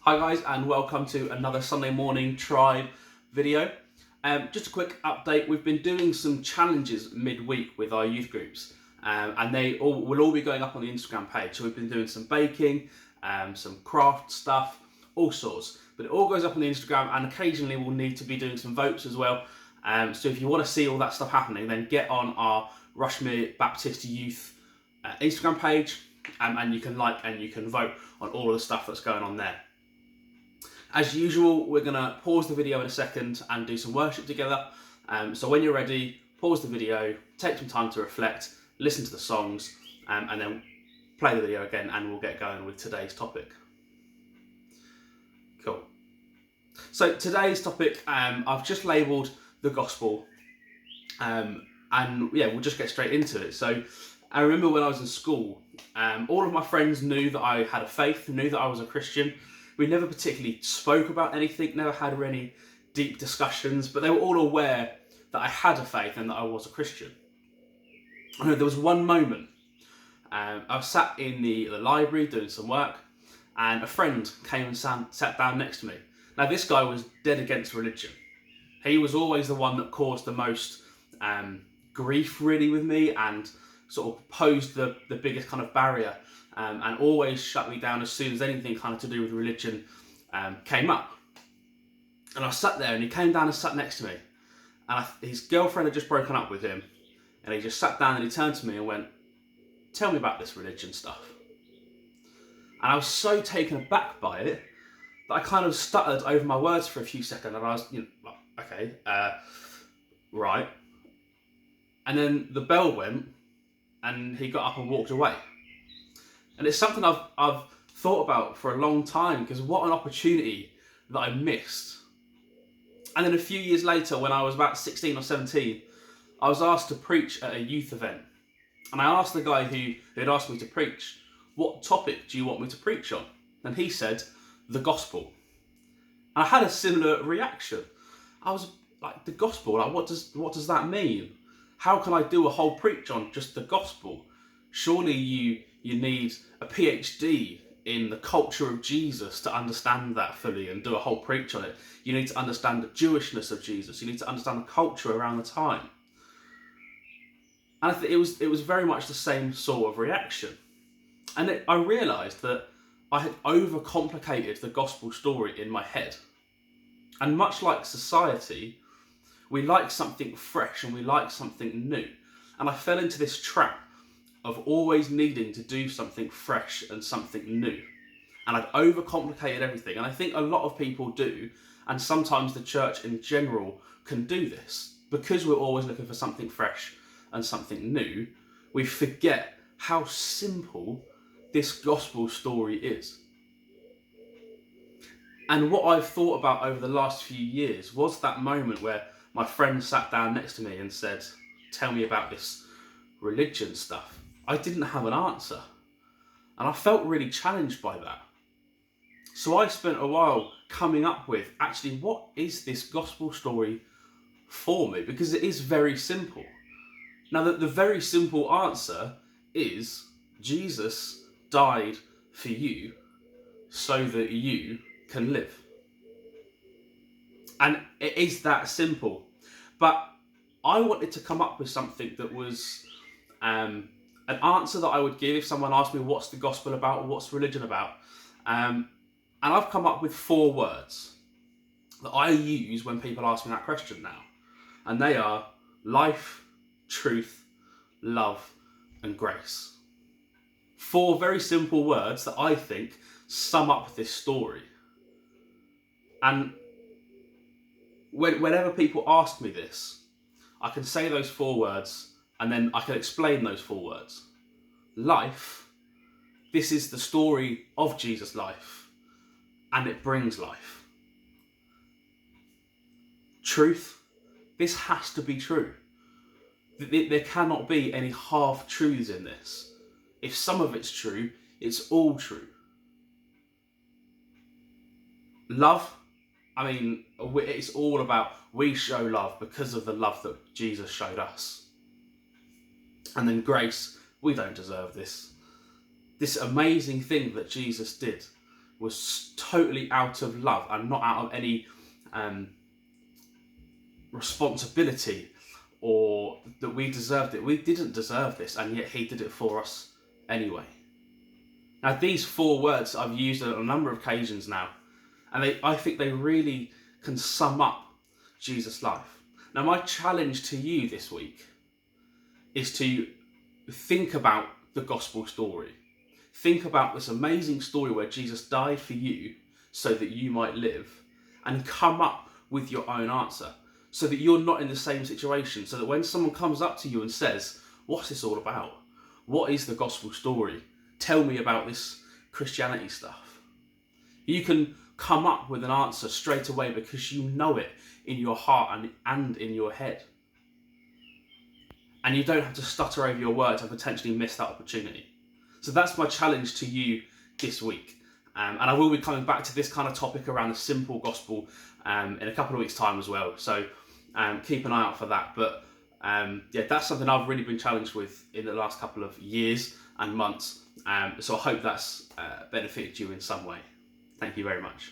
Hi guys, and welcome to another Sunday morning tribe video. Just a quick update. We've been doing some challenges midweek with our youth groups, and they will all be going up on the Instagram page. So we've been doing some baking, some craft stuff, all sorts. But it all goes up on the Instagram, and occasionally we'll need to be doing some votes as well. So if you want to see all that stuff happening, then get on our Rushmere Baptist Youth Instagram page, and you can like and you can vote on all of the stuff that's going on there. As usual, we're going to pause the video in a second and do some worship together. So when you're ready, pause the video, take some time to reflect, listen to the songs, and then play the video again, and we'll get going with today's topic. Cool. So today's topic, I've just labelled the gospel, and yeah, we'll just get straight into it. So I remember when I was in school, all of my friends knew that I had a faith, knew that I was a Christian. We never particularly spoke about anything, never had any deep discussions, but they were all aware that I had a faith and that I was a Christian. I know there was one moment, I was sat in the library doing some work, and a friend came and sat down next to me. Now this guy was dead against religion. He was always the one that caused the most grief really with me, and sort of posed the biggest kind of barrier. And always shut me down as soon as anything kind of to do with religion came up. And I sat there, and he came down and sat next to me. And his girlfriend had just broken up with him. And he just sat down and he turned to me and went, "Tell me about this religion stuff." And I was so taken aback by it that I kind of stuttered over my words for a few seconds. And I was, okay, right. And then the bell went, and he got up and walked away. And it's something I've thought about for a long time, because what an opportunity that I missed. And then a few years later, when I was about 16 or 17, I was asked to preach at a youth event. And I asked the guy who had asked me to preach, "What topic do you want me to preach on?" And he said, "The gospel." And I had a similar reaction. I was like, the gospel? Like, what does that mean? How can I do a whole preach on just the gospel? Surely you need a PhD in the culture of Jesus to understand that fully and do a whole preach on it. You need to understand the Jewishness of Jesus. You need to understand the culture around the time. And I think it was very much the same sort of reaction. And I realised that I had overcomplicated the gospel story in my head. And much like society, we like something fresh and we like something new. And I fell into this trap of always needing to do something fresh and something new. And I'd overcomplicated everything. And I think a lot of people do, and sometimes the church in general can do this. Because we're always looking for something fresh and something new, we forget how simple this gospel story is. And what I've thought about over the last few years was that moment where my friend sat down next to me and said, "Tell me about this religion stuff." I didn't have an answer. And I felt really challenged by that. So I spent a while coming up with, actually, what is this gospel story for me? Because it is very simple. Now, the very simple answer is Jesus died for you so that you can live. And it is that simple. But I wanted to come up with something that was an answer that I would give if someone asked me what's the gospel about or what's religion about. And I've come up with 4 words that I use when people ask me that question now. And they are life, truth, love, and grace. 4 very simple words that I think sum up this story. And whenever people ask me this, I can say those 4 words, and then I can explain those 4 words. Life, this is the story of Jesus' life, and it brings life. Truth, this has to be true. There cannot be any half-truths in this. If some of it's true, it's all true. Love, I mean, it's all about we show love because of the love that Jesus showed us. And then grace, we don't deserve this. This amazing thing that Jesus did. was totally out of love and not out of any responsibility or that we deserved it. We didn't deserve this, and yet he did it for us anyway. Now, these 4 words I've used on a number of occasions now, and I think they really can sum up Jesus' life. Now, my challenge to you this week is to think about the gospel story. Think about this amazing story where Jesus died for you so that you might live, and come up with your own answer so that you're not in the same situation, so that when someone comes up to you and says, what's this all about? What is the gospel story? Tell me about this Christianity stuff. You can come up with an answer straight away because you know it in your heart and in your head. And you don't have to stutter over your words and potentially miss that opportunity. So that's my challenge to you this week. And I will be coming back to this kind of topic around the simple gospel in a couple of weeks' time as well. So keep an eye out for that. But that's something I've really been challenged with in the last couple of years and months. So I hope that's benefited you in some way. Thank you very much.